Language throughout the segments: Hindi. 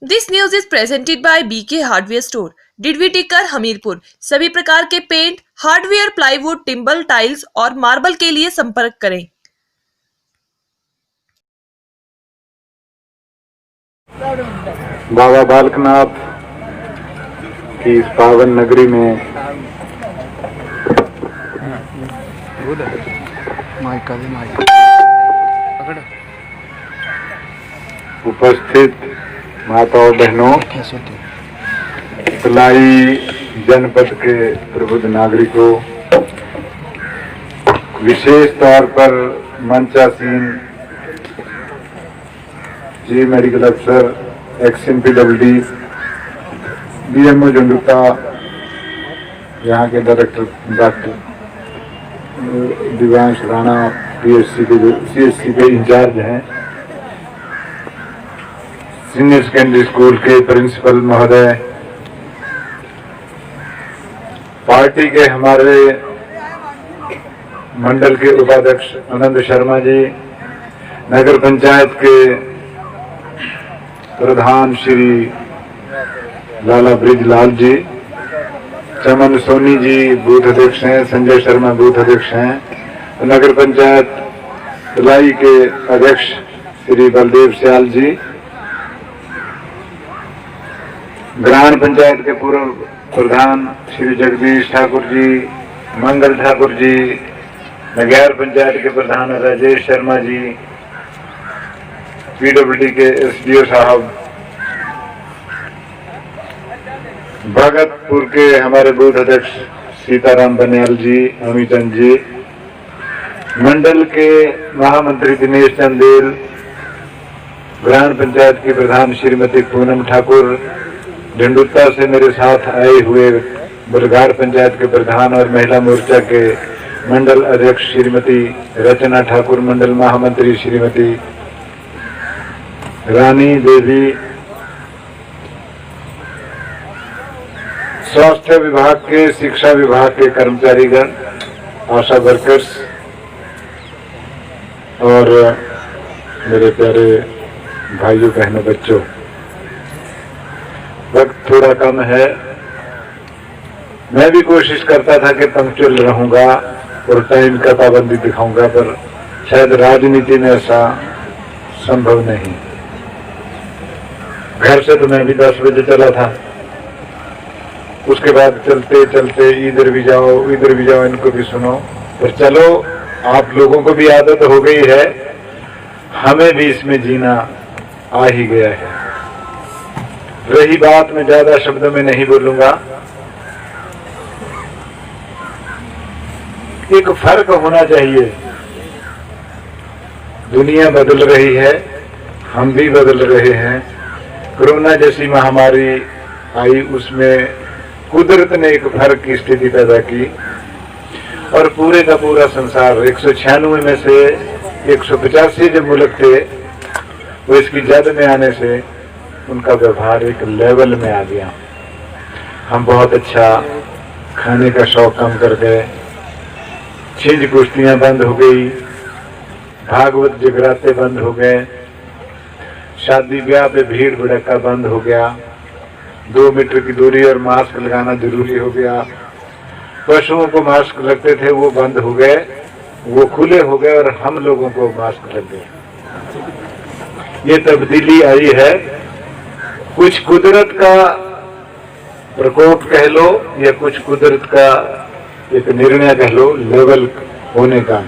This news is presented by BK hardware store, Didwi Tikkar, Hamirpur. सभी प्रकार के paint, hardware, plywood, timber, tiles और मार्बल के लिए संपर्क करें। बाबा बालकनाथ की इस पावन नगरी में उपस्थित माताओं बहनों, तलाई जनपद के प्रबुद्ध नागरिकों, विशेष तौर पर मंचासीन जी मेडिकल अफसर, XMPWD, BMO झंडुता, यहाँ के director doctor Divyansh Rana, CSC के इंचार्ज हैं, सीनियर सेकेंडरी स्कूल के प्रिंसिपल महोदय, पार्टी के हमारे मंडल के उपाध्यक्ष आनंद शर्मा जी, नगर पंचायत के प्रधान श्री लाला ब्रिजलाल जी, चमन सोनी जी बूथ अध्यक्ष हैं, संजय शर्मा बूथ अध्यक्ष हैं, नगर पंचायत तलाई के अध्यक्ष श्री बलदेव सियाल जी, ग्राम पंचायत के पूर्व प्रधान श्री जगदीश ठाकुर जी, मंगल ठाकुर जी, नगैर पंचायत के प्रधान राजेश शर्मा जी, PWD के SDO साहब, भगतपुर के हमारे बूथ अध्यक्ष सीताराम बनियाल जी, अमितन जी, मंडल के महामंत्री दिनेश चंदेल, ग्राम पंचायत की प्रधान श्रीमती पूनम ठाकुर, झंडुता से मेरे साथ आए हुए बुलगार पंचायत के प्रधान और महिला मोर्चा के मंडल अध्यक्ष श्रीमती रचना ठाकुर, मंडल महामंत्री श्रीमती रानी देवी, स्वास्थ्य विभाग के, शिक्षा विभाग के कर्मचारीगण, आशा वर्कर्स और मेरे प्यारे भाइयों बहनों बच्चों, वक्त थोड़ा कम है। मैं भी कोशिश करता था कि पंक्चुअल रहूंगा और टाइम का पाबंदी दिखाऊंगा, पर शायद राजनीति में ऐसा संभव नहीं। घर से तो मैं भी 10 बजे चला था, उसके बाद चलते चलते इधर भी जाओ इनको भी सुनो, पर चलो आप लोगों को भी आदत हो गई है, हमें भी इसमें जीना आ ही गया है। रही बात, मैं ज्यादा शब्दों में नहीं बोलूंगा। एक फर्क होना चाहिए, दुनिया बदल रही है, हम भी बदल रहे हैं। कोरोना जैसी महामारी आई, उसमें कुदरत ने एक फर्क की स्थिति पैदा की और पूरे का पूरा संसार, 196 में से 185 जो मुल्क थे, वो इसकी जद में आने से उनका व्यवहार एक लेवल में आ गया। हम बहुत अच्छा खाने का शौक कम कर गए, छिंज कुश्तियां बंद हो गई, भागवत जगराते बंद हो गए, शादी ब्याह पे भीड़ भड़का बंद हो गया, 2 मीटर की दूरी और मास्क लगाना जरूरी हो गया, पशुओं को मास्क लगते थे वो बंद हो गए, वो खुले हो गए और हम लोगों को मास्क लग गए। ये तब्दीली आई है, कुछ कुदरत का प्रकोप कह लो या कुछ कुदरत का एक निर्णय कह लो, लेवल होने का।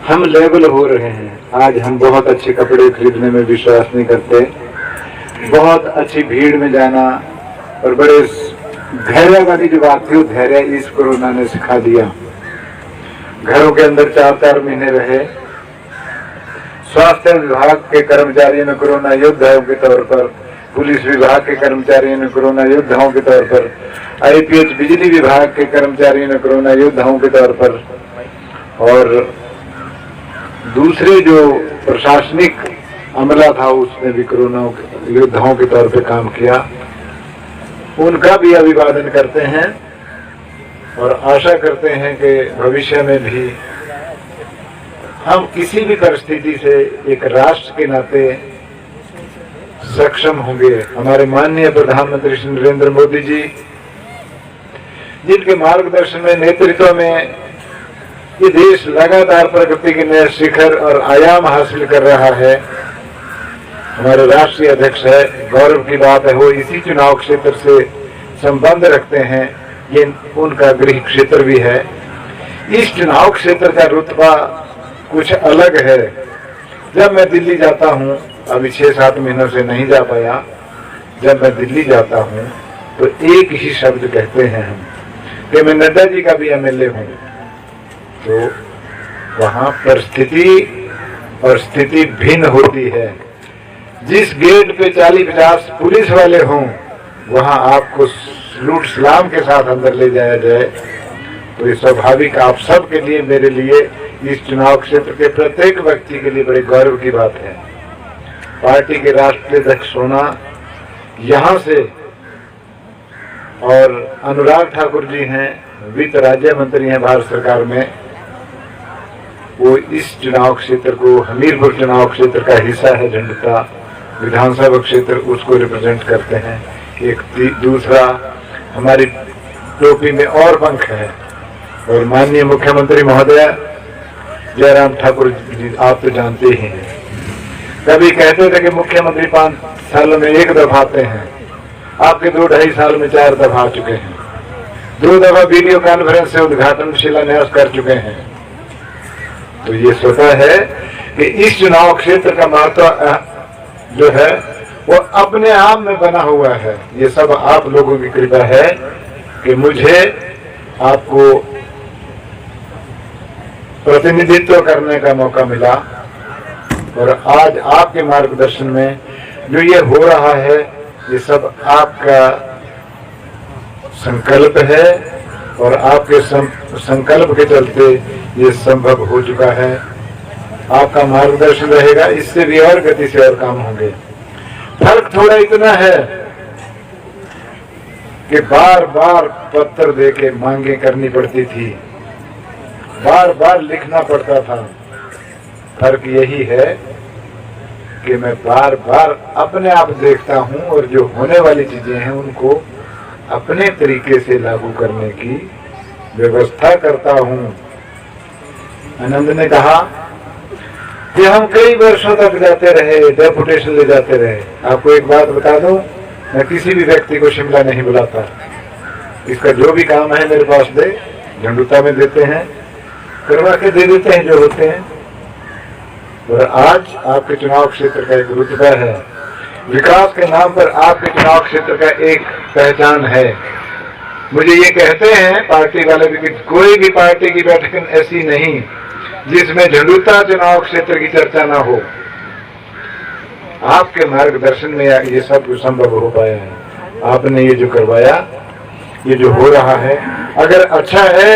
हम लेवल हो रहे हैं। आज हम बहुत अच्छे कपड़े खरीदने में विश्वास नहीं करते, बहुत अच्छी भीड़ में जाना, और बड़े धैर्य वाली जो बात थी, वो धैर्य इस कोरोना ने सिखा दिया। घरों के अंदर 4-4 महीने रहे, स्वास्थ्य विभाग के कर्मचारियों ने कोरोना योद्धाओं के तौर पर, पुलिस विभाग के कर्मचारियों ने कोरोना योद्धाओं के तौर पर, IPH बिजली विभाग के कर्मचारियों ने कोरोना योद्धाओं के तौर पर, और दूसरे जो प्रशासनिक अमला था उसने भी कोरोना योद्धाओं के तौर पर काम किया। उनका भी अभिवादन करते हैं और आशा करते हैं कि भविष्य में भी हम किसी भी परिस्थिति से एक राष्ट्र के नाते सक्षम होंगे। हमारे माननीय प्रधानमंत्री श्री नरेंद्र मोदी जी, जिनके मार्गदर्शन में, नेतृत्व में ये देश लगातार प्रगति के नए शिखर और आयाम हासिल कर रहा है। हमारे राष्ट्रीय अध्यक्ष है, गौरव की बात है, वो इसी चुनाव क्षेत्र से संबंध रखते हैं। ये उनका गृह क्षेत्र भी है। इस चुनाव क्षेत्र का रुतबा कुछ अलग है। जब मैं दिल्ली जाता हूँ, अभी 6-7 महीनों से नहीं जा पाया, जब मैं दिल्ली जाता हूँ तो एक ही शब्द कहते हैं हम कि मैं नड्डा जी का भी एमएलए हूँ। तो वहाँ परिस्थिति और स्थिति भिन्न होती है। जिस गेट पे 40-50 पुलिस वाले हों, वहाँ आपको लूट सलाम के साथ अंदर ले जाया जाए, तो ये स्वाभाविक आप सब के लिए, मेरे लिए, इस चुनाव क्षेत्र के प्रत्येक व्यक्ति के लिए बड़े गौरव की बात है। पार्टी के राष्ट्रीय अध्यक्ष होना यहाँ से, और अनुराग ठाकुर जी हैं, वित्त राज्य मंत्री हैं भारत सरकार में, वो इस चुनाव क्षेत्र को, हमीरपुर चुनाव क्षेत्र का हिस्सा है। झंडुता विधानसभा क्षेत्र उसको रिप्रेजेंट करते हैं। एक दूसरा, हमारी टोपी में और पंख है। और माननीय मुख्यमंत्री महोदय जयराम ठाकुर जी, आप तो जानते ही हैं, कभी कहते थे कि मुख्यमंत्री 5 सालों में 1 दफा आते हैं, आपके 2-2.5 साल में 4 दफा आ चुके हैं। 2 दफा वीडियो कॉन्फ्रेंस से उद्घाटन शिलान्यास कर चुके हैं। तो ये स्वतः है कि इस चुनाव क्षेत्र का महत्व जो है वो अपने आप में बना हुआ है। ये सब आप लोगों की कृपा है कि मुझे आपको प्रतिनिधित्व करने का मौका मिला, और आज आपके मार्गदर्शन में जो ये हो रहा है, ये सब आपका संकल्प है, और आपके संकल्प के चलते ये संभव हो चुका है। आपका मार्गदर्शन रहेगा, इससे भी और गति से और काम होंगे। फर्क थोड़ा इतना है कि बार बार पत्र देके मांगे करनी पड़ती थी, बार बार लिखना पड़ता था। फर्क यही है कि मैं बार बार अपने आप देखता हूं, और जो होने वाली चीजें हैं उनको अपने तरीके से लागू करने की व्यवस्था करता हूं। आनंद ने कहा कि हम कई वर्षों तक जाते रहे, डेपुटेशन ले जाते रहे। आपको एक बात बता दूं, मैं किसी भी व्यक्ति को शिमला नहीं बुलाता। इसका जो भी काम है मेरे पास दे, झंडुता में देते हैं, करवा के दे देते हैं जो होते हैं। और आज आपके चुनाव क्षेत्र का एक रुतबा है, विकास के नाम पर आपके चुनाव क्षेत्र का एक पहचान है। मुझे ये कहते हैं पार्टी वाले भी कि कोई भी पार्टी की बैठक ऐसी नहीं जिसमें झंडुता चुनाव क्षेत्र की चर्चा ना हो। आपके मार्गदर्शन में ये सब कुछ संभव हो पाया है। आपने ये जो करवाया, ये जो हो रहा है, अगर अच्छा है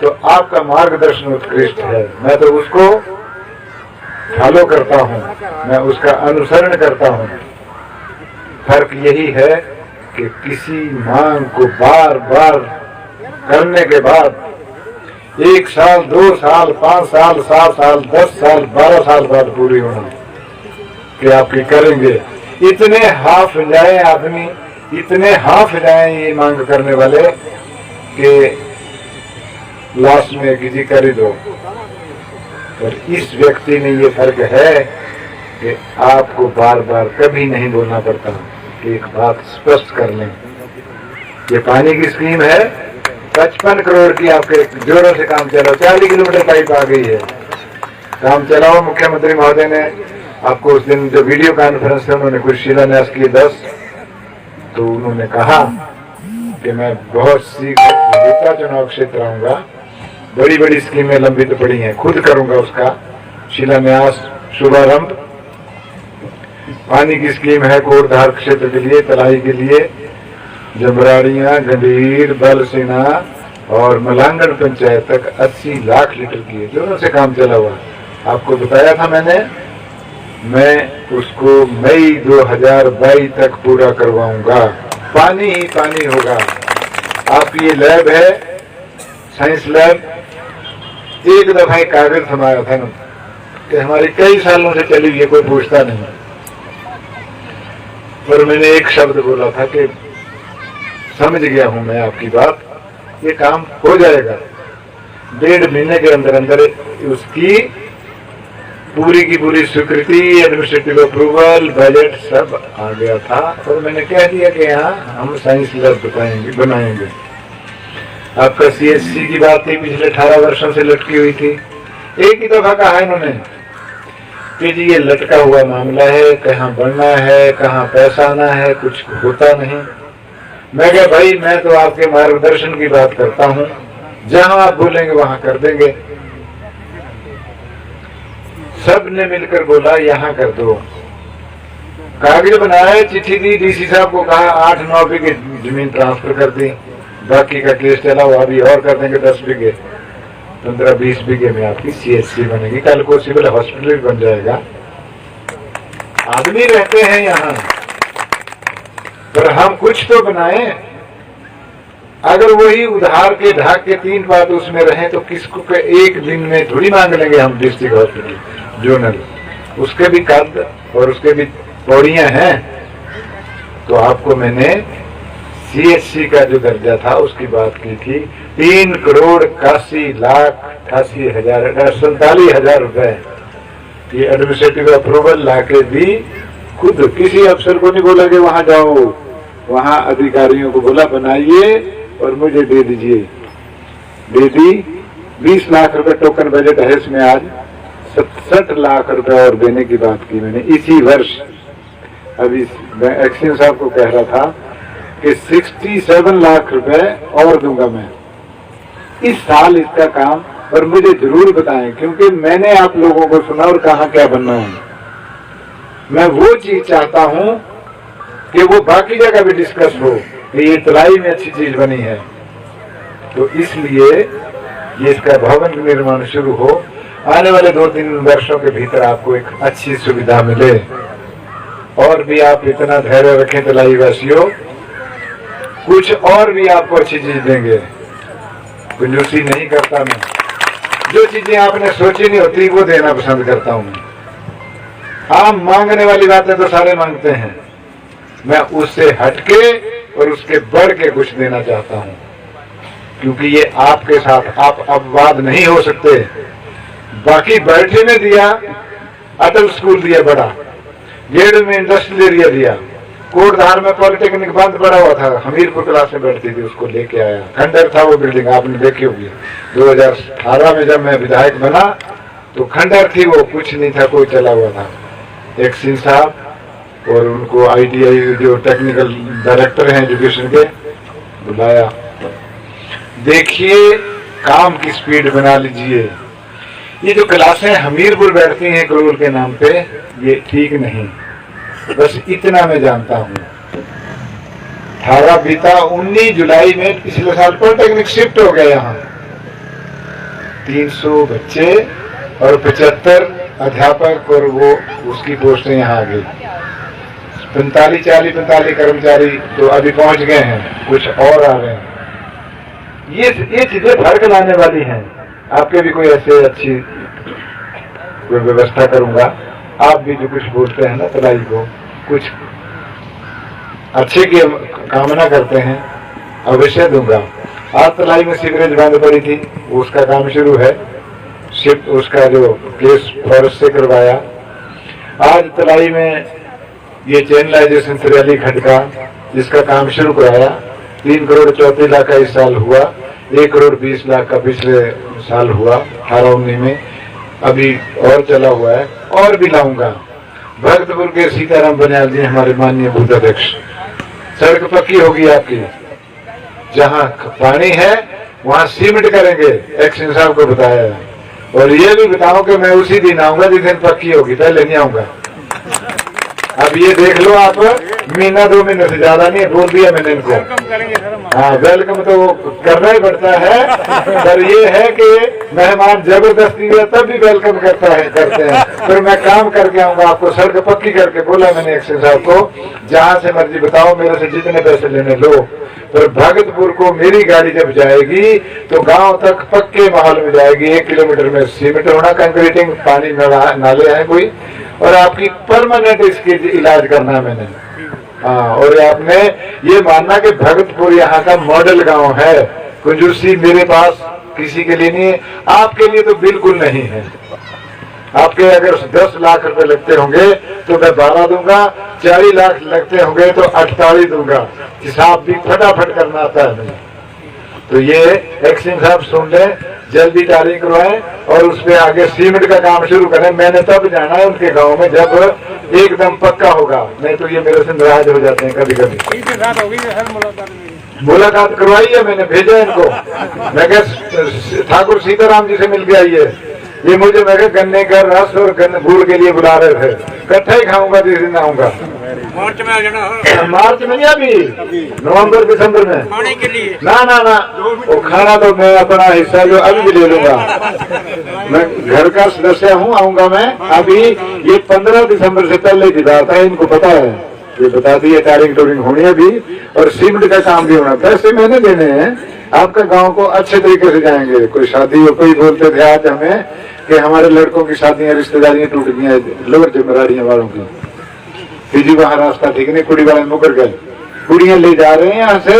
तो आपका मार्गदर्शन उत्कृष्ट है। मैं तो उसको फॉलो करता हूँ, मैं उसका अनुसरण करता हूँ। फर्क यही है कि किसी मांग को बार बार करने के बाद 1 साल, 2 साल, 5 साल, 7 साल, 10 साल, 12 साल बाद पूरी होना कि आपकी करेंगे। इतने हाफ जाए आदमी, इतने हाफ जाए ये मांग करने वाले कि लास्ट में किसी कर ही दो। और इस व्यक्ति में ये फर्क है कि आपको बार बार कभी नहीं बोलना पड़ता कि एक बात स्पष्ट कर लें। ये पानी की स्कीम है, 55 करोड़ की, आपके जोरों से काम चलाओ। 40 किलोमीटर पाइप आ गई है, काम चलाओ। मुख्यमंत्री महोदय ने आपको उस दिन जो वीडियो कॉन्फ्रेंस में उन्होंने कुछ शिलान्यास किए 10, तो उन्होंने कहा कि मैं बहुत शीघ्र झंडुता चुनाव क्षेत्र आऊंगा, बड़ी बड़ी स्कीमें लंबित पड़ी हैं, खुद करूंगा उसका शिलान्यास, शुभारंभ। पानी की स्कीम है कोटधार क्षेत्र के लिए, तलाई के लिए, जमराड़ियां, गंभीर, बलसेना और मलांगण पंचायत तक 80 लाख लीटर की है, जोरों से काम चला हुआ। आपको बताया था मैंने, मैं उसको मई 2022 तक पूरा करवाऊंगा। पानी ही पानी होगा। आपकी ये लैब है, साइंस लैब, एक दफा एक कागज थमाया था ना कि हमारी कई सालों से चली हुई है, कोई पूछता नहीं। पर मैंने एक शब्द बोला था कि समझ गया हूं मैं आपकी बात, ये काम हो जाएगा। 1.5 महीने के अंदर अंदर उसकी पूरी की पूरी स्वीकृति, एडमिनिस्ट्रेटिव अप्रूवल, बजट सब आ गया था। और मैंने कह दिया कि यहाँ हम साइंस लैब बनाएंगे। आपका CSC की बात थी, पिछले 18 वर्षों से लटकी हुई थी। एक ही दफा कहा इन्होंने कि जी ये लटका हुआ मामला है, कहाँ बढ़ना है, कहाँ पैसा आना है, कुछ होता नहीं। मैं कहा भाई मैं तो आपके मार्गदर्शन की बात करता हूँ, जहां आप बोलेंगे वहां कर देंगे। सब ने मिलकर बोला यहाँ कर दो। कागज बनाया, चिट्ठी दी, DC साहब को कहा 8-9 बीघे जमीन ट्रांसफर कर दी। बाकी का केस चला हुआ, अभी और कर देंगे 10 बीघे, 15-20 बीघे में आपकी CSC बनेगी। कल को सिविल हॉस्पिटल बन जाएगा। आदमी रहते हैं यहाँ, पर हम कुछ तो बनाए। अगर वही उधार के ढाक के 3 बात उसमें रहे तो किसको के एक दिन में थोड़ी मांग लेंगे हम डिस्ट्रिक्ट हॉस्पिटल जोनल। उसके भी कद और उसके भी पौड़ियां हैं। तो आपको मैंने CSC का जो दर्जा था उसकी बात की थी। 3,80,88,000 रुपए ये एडमिनिस्ट्रेटिव अप्रूवल लाके दी। खुद किसी अफसर को नहीं बोला कि वहां जाओ, वहां अधिकारियों को बोला बनाइए और मुझे दे दीजिए। दे दी। 20 लाख रुपए टोकन बजट है इसमें। आज 67 लाख रुपए और देने की बात की मैंने इसी वर्ष। अभी मैं एक्शन साहब को कह रहा था कि 67 लाख रुपए और दूंगा मैं इस साल इसका काम। और मुझे जरूर बताएं, क्योंकि मैंने आप लोगों को सुना और कहा क्या बनना है। मैं वो चीज चाहता हूं कि वो बाकी जगह भी डिस्कस हो कि ये तलाई में अच्छी चीज बनी है। तो इसलिए ये इसका भवन निर्माण शुरू हो। आने वाले 2-3 वर्षों के भीतर आपको एक अच्छी सुविधा मिले। और भी आप इतना धैर्य रखें तलाई वासियों, कुछ और भी आपको अच्छी चीज देंगे। कंजूसी नहीं करता मैं। जो चीजें आपने सोची नहीं होती वो देना पसंद करता हूं मैं। आप मांगने वाली बातें तो सारे मांगते हैं, मैं उससे हटके और उसके बढ़ के कुछ देना चाहता हूं। क्योंकि ये आपके साथ आप अपवाद नहीं हो सकते। बाकी बैठे में दिया, अटल स्कूल दिया बड़ा, गेड़ में इंडस्ट्रियल एरिया दिया, कोटधार में पॉलिटेक्निक बंद पड़ा हुआ था, हमीरपुर क्लास में बैठती थी, उसको लेके आया। खंडर था वो बिल्डिंग, आपने देखी होगी। 2018 में जब मैं विधायक बना तो खंडर थी वो, कुछ नहीं था, कोई चला हुआ था। एक सिंह साहब और उनको ITI जो टेक्निकल डायरेक्टर हैं एजुकेशन के, बुलाया। देखिए काम की स्पीड बना लीजिए। ये जो क्लासें हमीरपुर बैठती हैं करोल के नाम पे, ये ठीक नहीं। बस इतना मैं जानता हूँ। 18 बीता, 19 जुलाई में पिछले साल पॉलिटेक्निक शिफ्ट हो गया यहाँ। 300 बच्चे और 75 अध्यापक और वो उसकी पोस्टें यहाँ आ गई। 45 कर्मचारी तो अभी पहुंच गए हैं, कुछ और आ रहे हैं। ये चीजें फर्क लाने वाली हैं। आपके भी कोई ऐसे अच्छी कोई व्यवस्था करूंगा। आप भी जो कुछ बोलते हैं ना तलाई को, कुछ अच्छे की कामना करते हैं, अवश्य दूंगा। आज तलाई में सीवरेज बंद पड़ी थी, उसका काम शुरू है। शिफ्ट उसका जो केस फॉरेस्ट से करवाया। आज तलाई में ये चैनलाइजेशन सरियाली खड्ड का जिसका काम शुरू कराया। 3 करोड़ 34 लाख का इस साल हुआ, 1 करोड़ 20 लाख का पिछले साल हुआ 18-19 में। अभी और चला हुआ है, और भी लाऊंगा। भक्तपुर के सीताराम बनियाल जी हमारे माननीय बूथ अध्यक्ष, सड़क पक्की होगी आपकी। जहां पानी है वहां सीमेंट करेंगे, एक्शन साहब को बताया है। और ये भी बताऊं कि मैं उसी दिन आऊंगा जिस दिन पक्की होगी, पहले नहीं आऊंगा। अब ये देख लो आप, महीना 2 महीने से ज्यादा नहीं, बोल दिया मैंने इनको। हाँ, वेलकम तो करना ही पड़ता है, पर ये है कि मेहमान जबरदस्ती है तब भी वेलकम करते हैं। फिर मैं काम करके आऊंगा, आपको सड़क पक्की करके बोला मैंने एक्शन साहब को। जहां से मर्जी बताओ, मेरे से जितने पैसे लेने लो। पर भगतपुर को मेरी गाड़ी जब जाएगी तो गांव तक पक्के माहौल में जाएगी। 1 किलोमीटर में सीमेंट होना, कंक्रीटिंग, पानी नाले हैं कोई, और आपकी परमानेंट इसकी इलाज करना है मैंने। हाँ, और आपने ये मानना कि भगतपुर यहाँ का मॉडल गांव है। कंजूसी मेरे पास किसी के लिए नहीं है, आपके लिए तो बिल्कुल नहीं है। आपके अगर 10 लाख रुपए लगते होंगे तो मैं 12 दूंगा, 40 लाख लगते होंगे तो 48 दूंगा। हिसाब भी फटाफट करना आता है मुझे। तो ये एक्शन साहब सुन लें, जल्दी तारीख करवाएं और उस पे आगे सीमेंट का काम शुरू करें। मैंने तब जाना है उनके गांव में जब एकदम पक्का होगा, नहीं तो ये मेरे से नाराज हो जाते हैं कभी कभी। मुलाकात करवाई है, मैंने भेजा इनको। मैं कह ठाकुर सीताराम जी से मिल के आइए, ये मुझे मैं गन्ने का रस और गुड़ के लिए बुला रहे थे। इकट्ठा ही खाऊंगा, जिस दिन आऊंगा। मार्च में आ जाना। मार्च में नहीं, अभी नवंबर दिसंबर में खाने के लिए। ना ना ना, वो खाना तो मैं अपना हिस्सा जो अभी भी ले लूंगा। मैं घर का सदस्य हूँ, आऊंगा मैं। अभी ये 15 दिसंबर से पहले की बात है, इनको पता है, ये बता दी है तारीख टोरिंग होनी है भी, और सीमेंट का काम भी होना। पैसे मैंने देने हैं, आपका गांव को अच्छे तरीके से जाएंगे। कोई शादी हो, कोई बोलते थे आज हमें कि हमारे लड़कों की शादियां रिश्तेदारियां टूट गई हैं, लोअर जिम्मेदारियां वालों की। जी वहाँ रास्ता ठीक नहीं, कुड़ी वाले मुकर गए, कुड़ियां ले जा रहे हैं यहाँ से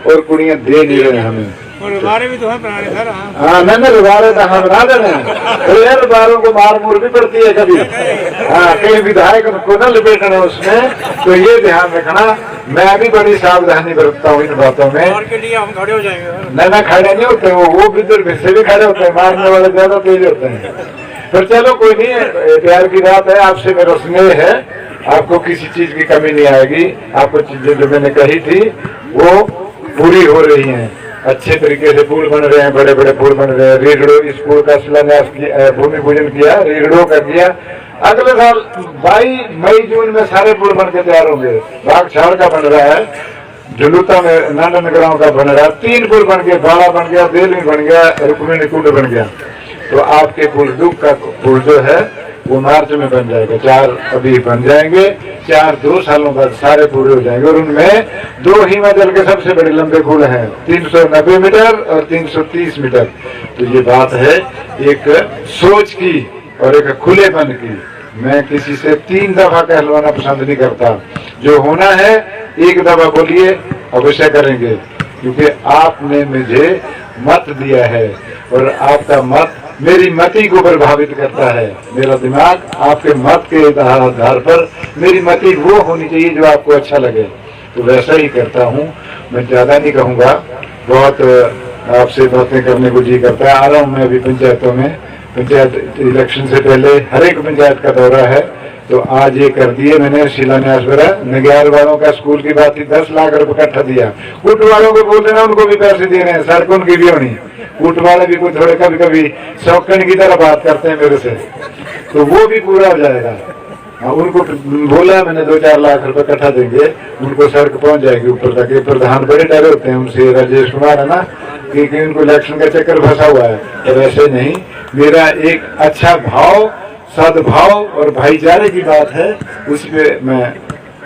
और कुड़ियां दे नहीं रहे हमें। रिवारे भी तो है बनाने सर। हाँ मैंने रिवारे तो हम बना देने, तो यार रिवारों को मार मूर भी पड़ती है कभी। हाँ, कई विधायक को न लपेटना उसमें, तो ये ध्यान रखना। मैं भी बड़ी सावधानी बरतता हूँ इन बातों में। और के लिए हम खड़े हो जाएंगे। न खड़े नहीं होते, वो भी से भी खड़े होते हैं, मारने वाले ज्यादा तेज होते हैं। पर चलो कोई नहीं, प्यार की बात है, आपसे मेरा स्नेह है, आपको किसी चीज की कमी नहीं आएगी। आपको चीजें जो मैंने कही थी वो पूरी हो रही हैं। अच्छे तरीके से पुल बन रहे हैं, बड़े बड़े पुल बन रहे हैं। रीढ़ो इस पुल का शिलान्यास किया, भूमि पूजन किया, रीढ़ो का किया। अगले साल 22 मई जून में सारे पुल बन के तैयार होंगे। बागछाड़ का बन रहा है, झुलुता में नंदनगराव का बन रहा है, 3 पुल बन गए, बाड़ा बन गया, देलवी बन गया, रुक्मिणी कुंड बन गया। तो आपके पुल दुख का पुल जो है वो मार्च में बन जाएगा। 4 अभी बन जाएंगे, 4 2 सालों बाद सारे पूरे हो जाएंगे। और उनमें 2 हिमाचल के सबसे बड़े लंबे पुल हैं, 390 मीटर और 330 मीटर। तो ये बात है एक सोच की और एक खुलेपन की। मैं किसी से 3 दफा कहलवाना पसंद नहीं करता। जो होना है एक दफा बोलिए, अवश्य करेंगे, क्योंकि आपने मुझे मत दिया है और आपका मत मेरी मति को प्रभावित करता है। मेरा दिमाग आपके मत के आधार पर, मेरी मति वो होनी चाहिए जो आपको अच्छा लगे, तो वैसा ही करता हूँ। मैं ज्यादा नहीं कहूँगा, बहुत आपसे बातें करने को जी करता है। आ रहा हूँ मैं अभी पंचायतों में, पंचायत इलेक्शन से पहले हर एक पंचायत का दौरा है, तो आज ये कर दिए मैंने शिलान्यास वगैरह। नग्यार वालों का स्कूल की बात थी, 10 लाख रुपए इकट्ठा दिया। कुट वालों को बोल देना, उनको भी पैसे दे रहे हैं, सड़क उनकी भी होनी। कुट वाले भी कुछ थोड़े कभी कभी शौकन की तरह बात करते हैं मेरे से, तो वो भी पूरा हो जाएगा। उनको बोला मैंने 2-4 लाख रुपए इकट्ठा देंगे, उनको सड़क पहुंच जाएगी ऊपर तक। ये प्रधान बड़े डरे होते हैं उनसे, राजेश कुमार है ना, क्योंकि उनको इलेक्शन का चक्कर फंसा हुआ है। तो वैसे नहीं, मेरा एक अच्छा भाव, सद्भाव और भाईचारे की बात है, उस पर मैं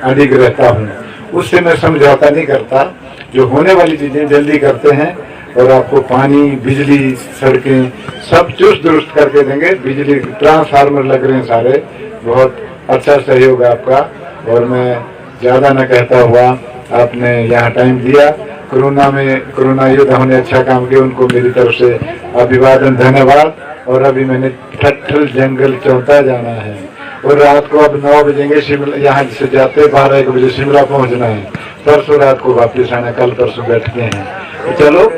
अडिग रहता हूँ। उससे मैं समझौता नहीं करता। जो होने वाली चीजें जल्दी करते हैं, और आपको पानी, बिजली, सड़कें सब चुस्त दुरुस्त करके देंगे। बिजली ट्रांसफार्मर लग रहे हैं सारे, बहुत अच्छा सहयोग है आपका। और मैं ज्यादा न कहता हुआ, आपने यहाँ टाइम दिया। कोरोना योद्धाओं ने अच्छा काम किया, उनको मेरी तरफ से अभिवादन, धन्यवाद। और अभी मैंने ठट्ठल जंगल चौथा जाना है, और रात को अब 9 बजेंगे शिमला, यहाँ से जाते 12-1 बजे शिमला पहुँचना है। परसों रात को वापस आना, कल परसों बैठते हैं। तो चलो,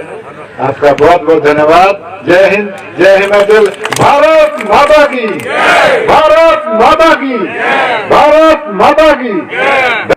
आपका बहुत बहुत धन्यवाद। जय हिंद, जय हिमाचल। भारत माता की, भारत माता की, भारत माता की।